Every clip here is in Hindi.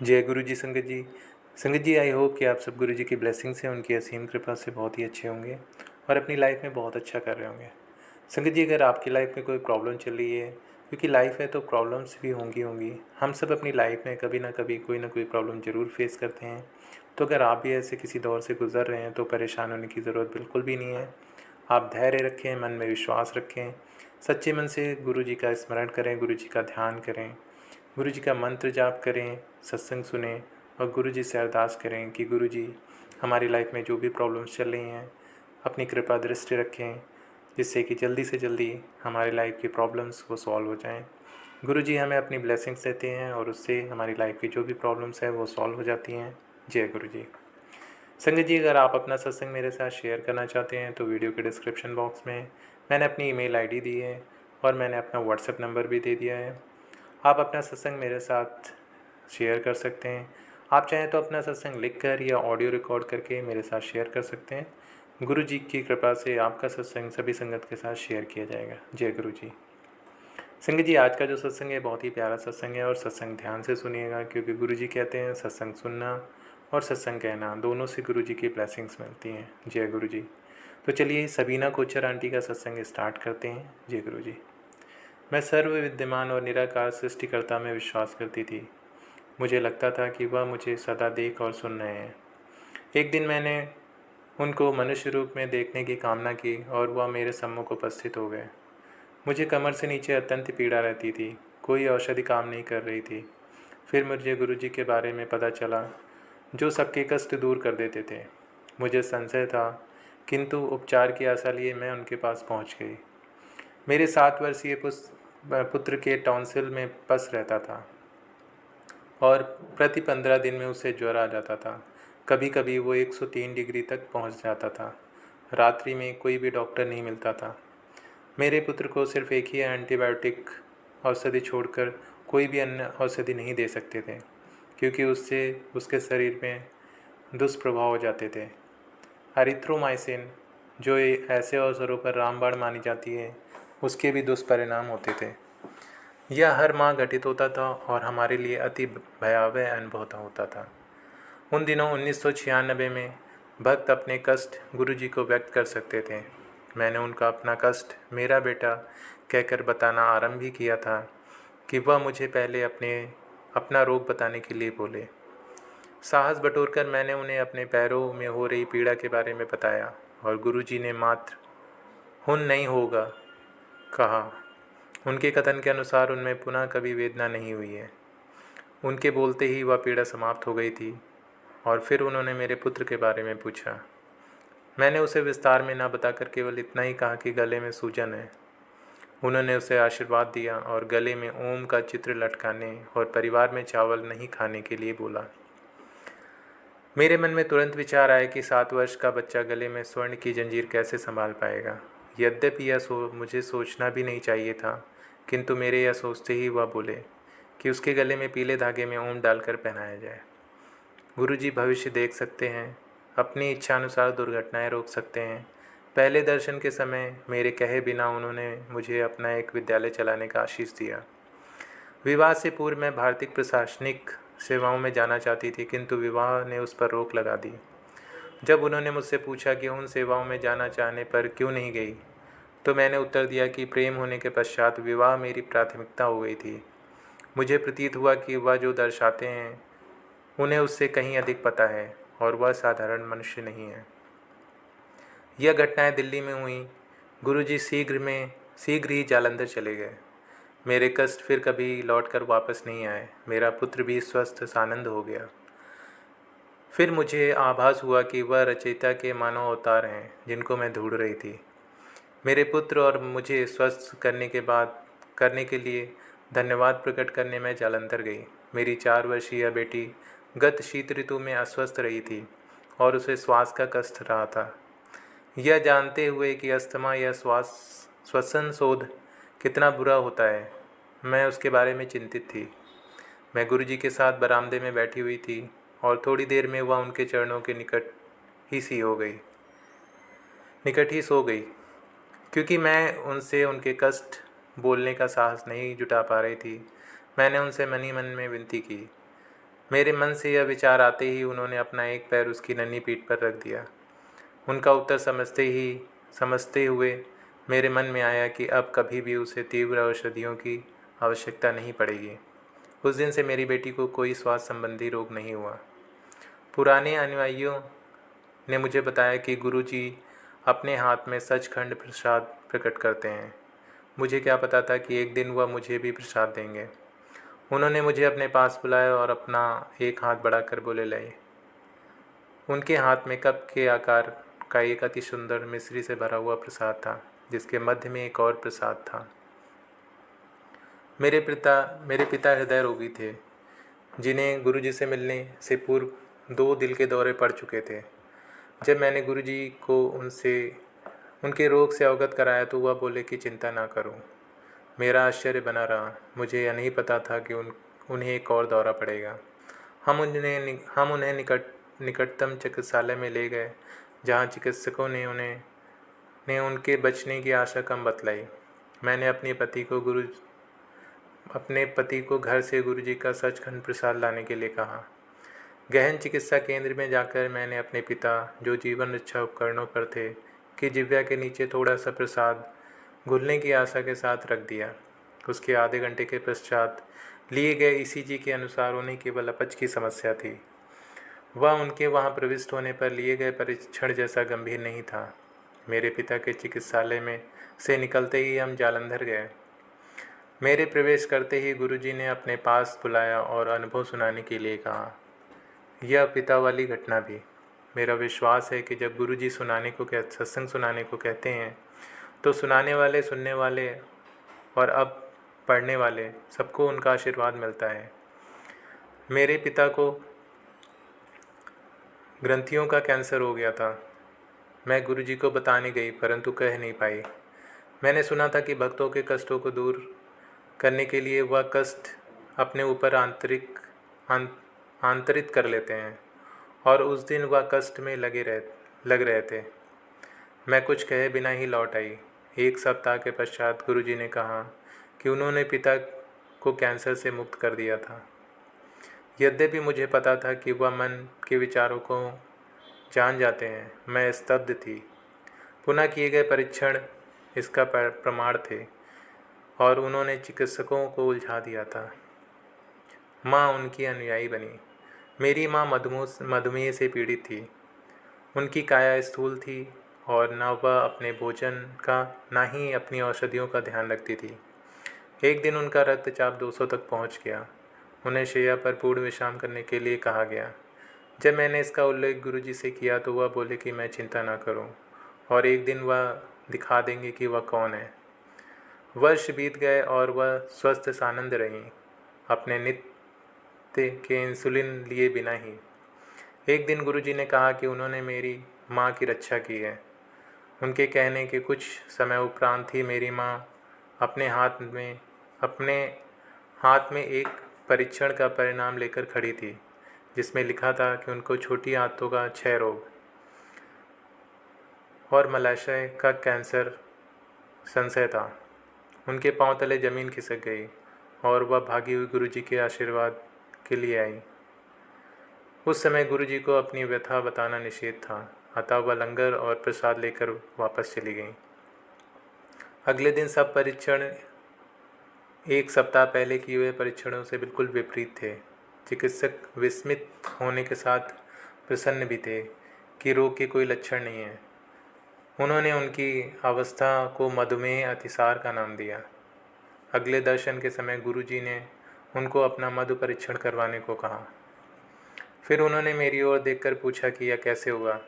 जय गुरु जी संगत जी। संगत जी, आई होप कि आप सब गुरु जी की ब्लेसिंग से, उनकी असीम कृपा से बहुत ही अच्छे होंगे और अपनी लाइफ में बहुत अच्छा कर रहे होंगे। संगत जी, अगर आपकी लाइफ में कोई प्रॉब्लम चल रही है, क्योंकि लाइफ है तो प्रॉब्लम्स भी होंगी। हम सब अपनी लाइफ में कभी ना कभी कोई ना कोई प्रॉब्लम ज़रूर फेस करते हैं। तो अगर आप भी ऐसे किसी दौर से गुजर रहे हैं तो परेशान होने की ज़रूरत बिल्कुल भी नहीं है। आप धैर्य रखें, मन में विश्वास रखें, सच्चे मन से गुरु जी का स्मरण करें, गुरु जी का ध्यान करें, गुरु जी का मंत्र जाप करें, सत्संग सुने और गुरु जी से अरदास करें कि गुरु जी, हमारी लाइफ में जो भी प्रॉब्लम्स चल रही हैं, अपनी कृपा दृष्टि रखें, जिससे कि जल्दी से जल्दी हमारी लाइफ की प्रॉब्लम्स वो सॉल्व हो जाएं। गुरु जी हमें अपनी ब्लेसिंग्स देते हैं और उससे हमारी लाइफ की जो भी प्रॉब्लम्स है वो सॉल्व हो जाती हैं। जय गुरु जी। संगत जी, अगर आप अपना सत्संग मेरे साथ शेयर करना चाहते हैं तो वीडियो के डिस्क्रिप्शन बॉक्स में मैंने अपनी ईमेल आईडी दी है और मैंने अपना व्हाट्सएप नंबर भी दे दिया है। आप अपना सत्संग मेरे साथ शेयर कर सकते हैं। आप चाहें तो अपना सत्संग लिखकर या ऑडियो रिकॉर्ड करके मेरे साथ शेयर कर सकते हैं। गुरु जी की कृपा से आपका सत्संग सभी संगत के साथ शेयर किया जाएगा। जय गुरु जी। संगत जी, आज का जो सत्संग है बहुत ही प्यारा सत्संग है और सत्संग ध्यान से सुनिएगा, क्योंकि गुरु जी कहते हैं सत्संग सुनना और सत्संग कहना दोनों से गुरु जी की ब्लेसिंग्स मिलती हैं। जय गुरु जी। तो चलिए सबीना कोचर आंटी का सत्संग स्टार्ट करते हैं। जय गुरु जी। मैं सर्व विद्यमान और निराकार सृष्टिकर्ता में विश्वास करती थी। मुझे लगता था कि वह मुझे सदा देख और सुन रहे हैं। एक दिन मैंने उनको मनुष्य रूप में देखने की कामना की और वह मेरे सम्मुख उपस्थित हो गए। मुझे कमर से नीचे अत्यंत पीड़ा रहती थी। कोई औषधि काम नहीं कर रही थी। फिर मुझे गुरु जी के बारे में पता चला, जो सबके कष्ट दूर कर देते थे। मुझे संशय था, किंतु उपचार की आशा लिए मैं उनके पास पहुंच गई। मेरे 7 वर्षीय पुत्र के टॉन्सिल में पस रहता था और प्रति 15 दिन में उसे ज्वर आ जाता था। कभी कभी वो 103 डिग्री तक पहुंच जाता था। रात्रि में कोई भी डॉक्टर नहीं मिलता था। मेरे पुत्र को सिर्फ एक ही एंटीबायोटिक औषधि छोड़कर कोई भी अन्य औषधि नहीं दे सकते थे, क्योंकि उससे उसके शरीर में दुष्प्रभाव हो जाते थे। एरिथ्रोमाइसिन, जो ऐसे अवसरों पर रामबाण मानी जाती है, उसके भी दुष्परिणाम होते थे। यह हर माह घटित होता था और हमारे लिए अति भयावह अनुभव होता था। उन दिनों 1996 में भक्त अपने कष्ट गुरु जी को व्यक्त कर सकते थे। मैंने उनका अपना कष्ट मेरा बेटा कहकर बताना आरंभ ही किया था कि वह मुझे पहले अपना रोग बताने के लिए बोले। साहस बटोरकर मैंने उन्हें अपने पैरों में हो रही पीड़ा के बारे में बताया और गुरु जी ने मात्र "हुन नहीं होगा" कहा। उनके कथन के अनुसार उनमें पुनः कभी वेदना नहीं हुई है। उनके बोलते ही वह पीड़ा समाप्त हो गई थी और फिर उन्होंने मेरे पुत्र के बारे में पूछा। मैंने उसे विस्तार में न बताकर केवल इतना ही कहा कि गले में सूजन है। उन्होंने उसे आशीर्वाद दिया और गले में ओम का चित्र लटकाने और परिवार में चावल नहीं खाने के लिए बोला। मेरे मन में तुरंत विचार आया कि 7 वर्ष का बच्चा गले में स्वर्ण की जंजीर कैसे संभाल पाएगा। यद्यपि यह मुझे सोचना भी नहीं चाहिए था, किंतु मेरे यह सोचते ही वह बोले कि उसके गले में पीले धागे में ओम डालकर पहनाया जाए। गुरुजी भविष्य देख सकते हैं, अपनी इच्छा अनुसार दुर्घटनाएं रोक सकते हैं। पहले दर्शन के समय मेरे कहे बिना उन्होंने मुझे अपना एक विद्यालय चलाने का आशीष दिया। विवाह से पूर्व मैं भारतीय प्रशासनिक सेवाओं में जाना चाहती थी, किंतु विवाह ने उस पर रोक लगा दी। जब उन्होंने मुझसे पूछा कि उन सेवाओं में जाना चाहने पर क्यों नहीं गई, तो मैंने उत्तर दिया कि प्रेम होने के पश्चात विवाह मेरी प्राथमिकता हो गई थी। मुझे प्रतीत हुआ कि वह जो दर्शाते हैं उन्हें उससे कहीं अधिक पता है और वह साधारण मनुष्य नहीं है। यह घटनाएं दिल्ली में हुई। गुरुजी शीघ्र ही जालंधर चले गए। मेरे कष्ट फिर कभी लौटकर वापस नहीं आए। मेरा पुत्र भी स्वस्थ सानंद हो गया। फिर मुझे आभास हुआ कि वह रचयिता के मानव अवतार हैं जिनको मैं ढूंढ रही थी। मेरे पुत्र और मुझे स्वस्थ करने के लिए धन्यवाद प्रकट करने मैं जालंधर गई। मेरी 4 वर्षीय बेटी गत शीत ऋतु में अस्वस्थ रही थी और उसे श्वास का कष्ट रहा था। यह जानते हुए कि अस्थमा या श्वसन शोध कितना बुरा होता है, मैं उसके बारे में चिंतित थी। मैं गुरुजी के साथ बरामदे में बैठी हुई थी और थोड़ी देर में वह उनके चरणों के निकट ही सो गई। क्योंकि मैं उनसे उनके कष्ट बोलने का साहस नहीं जुटा पा रही थी, मैंने उनसे मन ही मन में विनती की, मेरे मन से यह विचार आते ही उन्होंने अपना एक पैर उसकी नन्ही पीठ पर रख दिया। उनका उत्तर समझते हुए मेरे मन में आया कि अब कभी भी उसे तीव्र औषधियों की आवश्यकता नहीं पड़ेगी। उस दिन से मेरी बेटी को कोई स्वास्थ्य संबंधी रोग नहीं हुआ। पुराने अनुयायियों ने मुझे बताया कि गुरुजी अपने हाथ में सचखंड प्रसाद प्रकट करते हैं। मुझे क्या पता था कि एक दिन वह मुझे भी प्रसाद देंगे। उन्होंने मुझे अपने पास बुलाया और अपना एक हाथ बढ़ाकर बोले, लाइए। उनके हाथ में कप के आकार का एक अति सुंदर मिश्री से भरा हुआ प्रसाद था, जिसके मध्य में एक और प्रसाद था। मेरे पिता हृदय रोगी थे, जिन्हें गुरुजी से मिलने से पूर्व 2 दिल के दौरे पड़ चुके थे। जब मैंने गुरुजी को उनके रोग से अवगत कराया तो वह बोले कि चिंता ना करो। मेरा आश्चर्य बना रहा। मुझे यह नहीं पता था कि उन्हें एक और दौरा पड़ेगा। हम उन्हें निकटतम चिकित्सालय में ले गए, जहाँ चिकित्सकों ने उनके बचने की आशा कम बतलाई। मैंने अपने पति को घर से गुरुजी का सचखंड प्रसाद लाने के लिए कहा। गहन चिकित्सा केंद्र में जाकर मैंने अपने पिता, जो जीवन रक्षा उपकरणों पर थे, की जिह्वा के नीचे थोड़ा सा प्रसाद घुलने की आशा के साथ रख दिया। उसके आधे घंटे के पश्चात लिए गए ईसीजी के अनुसार उन्हें केवल अपच की समस्या थी। वह उनके वहां प्रविष्ट होने पर लिए गए परीक्षण जैसा गंभीर नहीं था। मेरे पिता के चिकित्सालय में से निकलते ही हम जालंधर गए। मेरे प्रवेश करते ही गुरुजी ने अपने पास बुलाया और अनुभव सुनाने के लिए कहा। यह पिता वाली घटना भी। मेरा विश्वास है कि जब गुरुजी सत्संग सुनाने को कहते हैं तो सुनाने वाले, सुनने वाले और अब पढ़ने वाले सबको उनका आशीर्वाद मिलता है। मेरे पिता को ग्रंथियों का कैंसर हो गया था। मैं गुरुजी को बताने गई, परंतु कह नहीं पाई। मैंने सुना था कि भक्तों के कष्टों को दूर करने के लिए वह कष्ट अपने ऊपर आंतरित कर लेते हैं, और उस दिन वह कष्ट में लग रहे थे। मैं कुछ कहे बिना ही लौट आई। 1 सप्ताह के पश्चात गुरुजी ने कहा कि उन्होंने पिता को कैंसर से मुक्त कर दिया था। यद्यपि मुझे पता था कि वह मन के विचारों को जान जाते हैं, मैं स्तब्ध थी। पुनः किए गए परीक्षण इसका प्रमाण थे, और उन्होंने चिकित्सकों को उलझा दिया था। माँ उनकी अनुयायी बनी। मेरी माँ मधुमेह से पीड़ित थी। उनकी काया स्थूल थी और न वह अपने भोजन का न ही अपनी औषधियों का ध्यान रखती थी। एक दिन उनका रक्तचाप 200 तक पहुंच गया। उन्हें शैया पर पूर्ण विश्राम करने के लिए कहा गया। जब मैंने इसका उल्लेख गुरुजी से किया तो वह बोले कि मैं चिंता न करूं, और एक दिन वह दिखा देंगे कि वह कौन है। वर्ष बीत गए और वह स्वस्थ सानंद रहीं, अपने नित्य के इंसुलिन लिए बिना ही। एक दिन गुरुजी ने कहा कि उन्होंने मेरी माँ की रक्षा की है। उनके कहने के कुछ समय उपरांत ही मेरी माँ अपने हाथ में एक परीक्षण का परिणाम लेकर खड़ी थी, जिसमें लिखा था कि उनको छोटी आंतों का क्षय रोग और मलाशय का कैंसर संशय था। उनके पांव तले जमीन खिसक गई और वह भागी हुई गुरुजी के आशीर्वाद के लिए आई। उस समय गुरुजी को अपनी व्यथा बताना निषेध था, अतः वह लंगर और प्रसाद लेकर वापस चली गई। अगले दिन सब परीक्षण 1 सप्ताह पहले किए हुए परीक्षणों से बिल्कुल विपरीत थे। चिकित्सक विस्मित होने के साथ प्रसन्न भी थे कि रोग के कोई लक्षण नहीं है। उन्होंने उनकी अवस्था को मधुमेह अतिसार का नाम दिया। अगले दर्शन के समय गुरुजी ने उनको अपना मधु परीक्षण करवाने को कहा। फिर उन्होंने मेरी ओर देखकर पूछा कि यह कैसे हुआ।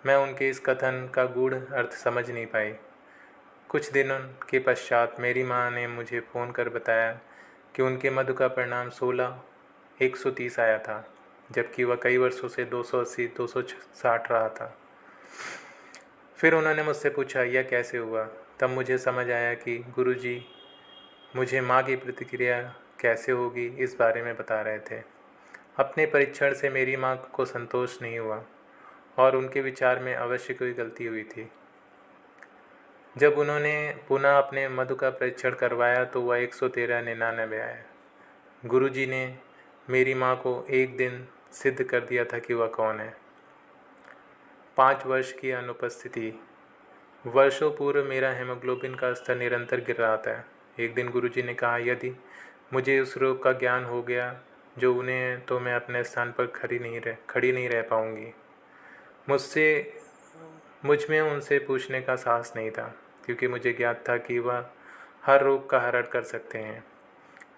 मैं उनके इस कथन का गूढ़ अर्थ समझ नहीं पाई। कुछ दिनों के पश्चात मेरी माँ ने मुझे फ़ोन कर बताया कि उनके मधु का परिणाम 130 आया था, जबकि वह कई वर्षों से 280-260 रहा था। फिर उन्होंने मुझसे पूछा यह कैसे हुआ। तब मुझे समझ आया कि गुरुजी मुझे माँ की प्रतिक्रिया कैसे होगी इस बारे में बता रहे थे। अपने परीक्षण से मेरी माँ को संतोष नहीं हुआ और उनके विचार में अवश्य कोई गलती हुई थी। जब उन्होंने पुनः अपने मधु का परीक्षण करवाया तो वह 113-99 आया। गुरुजी ने मेरी माँ को एक दिन सिद्ध कर दिया था कि वह कौन है। 5 वर्ष की अनुपस्थिति। वर्षों पूर्व मेरा हीमोग्लोबिन का स्तर निरंतर गिर रहा था। एक दिन गुरुजी ने कहा, यदि मुझे उस रोग का ज्ञान हो गया जो उन्हें है, तो मैं अपने स्थान पर खड़ी नहीं रह पाऊंगी। मुझ में उनसे पूछने का साहस नहीं था, क्योंकि मुझे ज्ञात था कि वह हर रोग का हरण कर सकते हैं।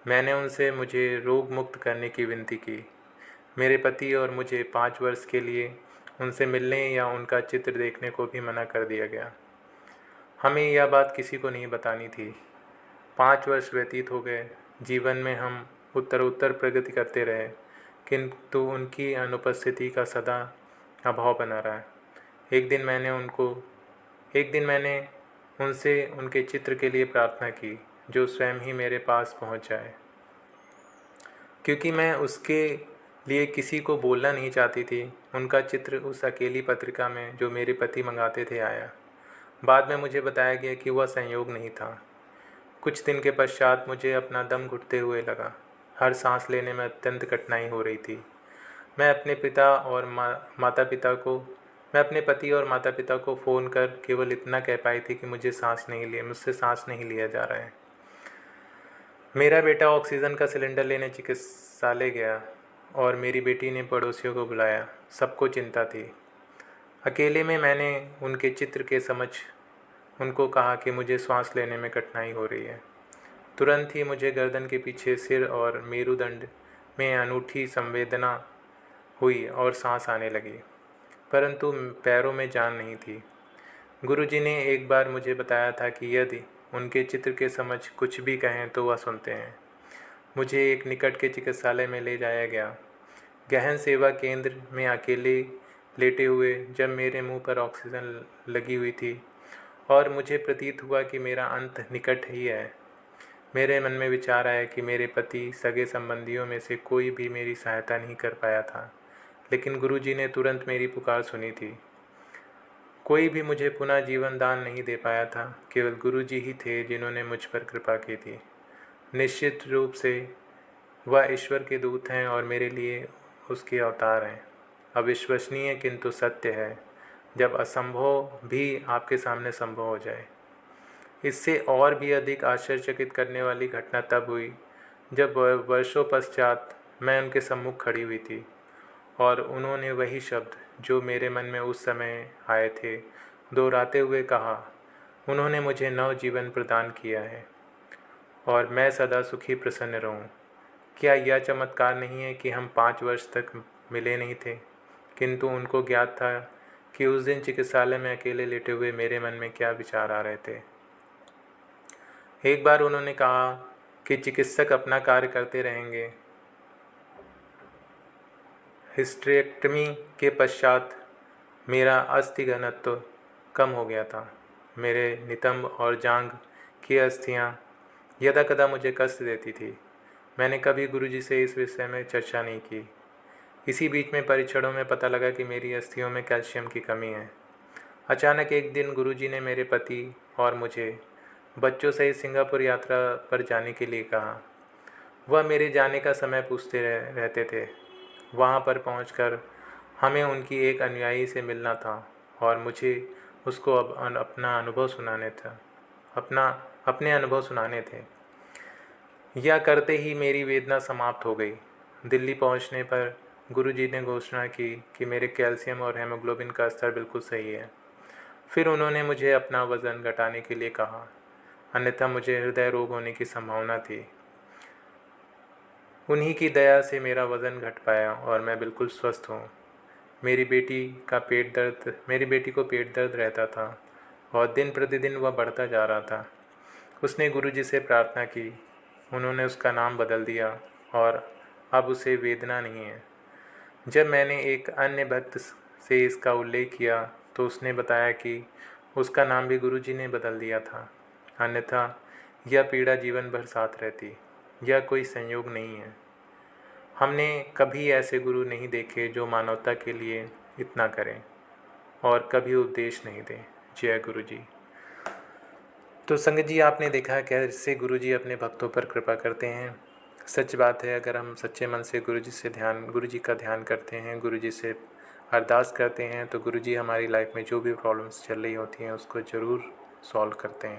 मैंने उनसे मुझे रोग मुक्त करने की विनती की। मेरे पति और मुझे 5 वर्ष के लिए उनसे मिलने या उनका चित्र देखने को भी मना कर दिया गया। हमें यह बात किसी को नहीं बतानी थी। 5 वर्ष व्यतीत हो गए। जीवन में हम उत्तरोत्तर प्रगति करते रहे, किंतु उनकी अनुपस्थिति का सदा अभाव बना रहा। एक दिन मैंने उनसे उनके चित्र के लिए प्रार्थना की, जो स्वयं ही मेरे पास पहुंच जाए, क्योंकि मैं उसके लिए किसी को बोलना नहीं चाहती थी। उनका चित्र उस अकेली पत्रिका में जो मेरे पति मंगाते थे आया। बाद में मुझे बताया गया कि वह संयोग नहीं था। कुछ दिन के पश्चात मुझे अपना दम घुटते हुए लगा। हर सांस लेने में अत्यंत कठिनाई हो रही थी। मैं अपने पति और माता पिता को फ़ोन कर केवल इतना कह पाई थी कि मुझसे सांस नहीं लिया जा रहा है। मेरा बेटा ऑक्सीजन का सिलेंडर लेने चिकित्सालय गया और मेरी बेटी ने पड़ोसियों को बुलाया। सबको चिंता थी। अकेले में मैंने उनके चित्र के समझ उनको कहा कि मुझे सांस लेने में कठिनाई हो रही है। तुरंत ही मुझे गर्दन के पीछे सिर और मेरुदंड में अनूठी संवेदना हुई और सांस आने लगी, परंतु पैरों में जान नहीं थी। गुरुजी ने एक बार मुझे बताया था कि यदि उनके चित्र के समझ कुछ भी कहें तो वह सुनते हैं। मुझे एक निकट के चिकित्सालय में ले जाया गया। गहन सेवा केंद्र में अकेले लेटे हुए जब मेरे मुंह पर ऑक्सीजन लगी हुई थी और मुझे प्रतीत हुआ कि मेरा अंत निकट ही है, मेरे मन में विचार आया कि मेरे पति सगे संबंधियों में से कोई भी मेरी सहायता नहीं कर पाया था, लेकिन गुरुजी ने तुरंत मेरी पुकार सुनी थी। कोई भी मुझे पुनः जीवन दान नहीं दे पाया था, केवल गुरुजी ही थे जिन्होंने मुझ पर कृपा की थी। निश्चित रूप से वह ईश्वर के दूत हैं और मेरे लिए उसके अवतार हैं। अविश्वसनीय किंतु सत्य है, जब असंभव भी आपके सामने संभव हो जाए। इससे और भी अधिक आश्चर्यचकित करने वाली घटना तब हुई जब वर्षों पश्चात मैं उनके सम्मुख खड़ी हुई थी और उन्होंने वही शब्द जो मेरे मन में उस समय आए थे दोहराते हुए कहा। उन्होंने मुझे नव जीवन प्रदान किया है और मैं सदा सुखी प्रसन्न रहूं। क्या यह चमत्कार नहीं है कि हम 5 वर्ष तक मिले नहीं थे, किंतु उनको ज्ञात था कि उस दिन चिकित्सालय में अकेले लेटे हुए मेरे मन में क्या विचार आ रहे थे। एक बार उन्होंने कहा कि चिकित्सक अपना कार्य करते रहेंगे। हिस्टेरेक्टमी के पश्चात मेरा अस्थि घनत्व कम हो गया था। मेरे नितंब और जांघ की अस्थियां यदाकदा मुझे कष्ट देती थी। मैंने कभी गुरुजी से इस विषय में चर्चा नहीं की। इसी बीच में परीक्षणों में पता लगा कि मेरी अस्थियों में कैल्शियम की कमी है। अचानक एक दिन गुरुजी ने मेरे पति और मुझे बच्चों सहित सिंगापुर यात्रा पर जाने के लिए कहा। वह मेरे जाने का समय पूछते रहते थे। वहाँ पर पहुंचकर हमें उनकी एक अनुयायी से मिलना था और मुझे उसको अपने अनुभव सुनाने थे। यह करते ही मेरी वेदना समाप्त हो गई। दिल्ली पहुंचने पर गुरुजी ने घोषणा की कि मेरे कैल्शियम और हेमोग्लोबिन का स्तर बिल्कुल सही है। फिर उन्होंने मुझे अपना वज़न घटाने के लिए कहा, अन्यथा मुझे हृदय रोग होने की संभावना थी। उन्हीं की दया से मेरा वज़न घट पाया और मैं बिल्कुल स्वस्थ हूँ। मेरी बेटी को पेट दर्द रहता था और दिन प्रतिदिन वह बढ़ता जा रहा था। उसने गुरुजी से प्रार्थना की। उन्होंने उसका नाम बदल दिया और अब उसे वेदना नहीं है। जब मैंने एक अन्य भक्त से इसका उल्लेख किया तो उसने बताया कि उसका नाम भी गुरुजी ने बदल दिया था, अन्यथा यह पीड़ा जीवन भर साथ रहती। यह कोई संयोग नहीं है। हमने कभी ऐसे गुरु नहीं देखे जो मानवता के लिए इतना करें और कभी उपदेश नहीं दें। जय गुरु जी। तो संगत जी, आपने देखा कैसे गुरु जी अपने भक्तों पर कृपा करते हैं। सच बात है, अगर हम सच्चे मन से गुरु जी का ध्यान करते हैं, गुरु जी से अरदास करते हैं, तो गुरु जी हमारी लाइफ में जो भी प्रॉब्लम्स चल रही होती हैं उसको ज़रूर सॉल्व करते हैं।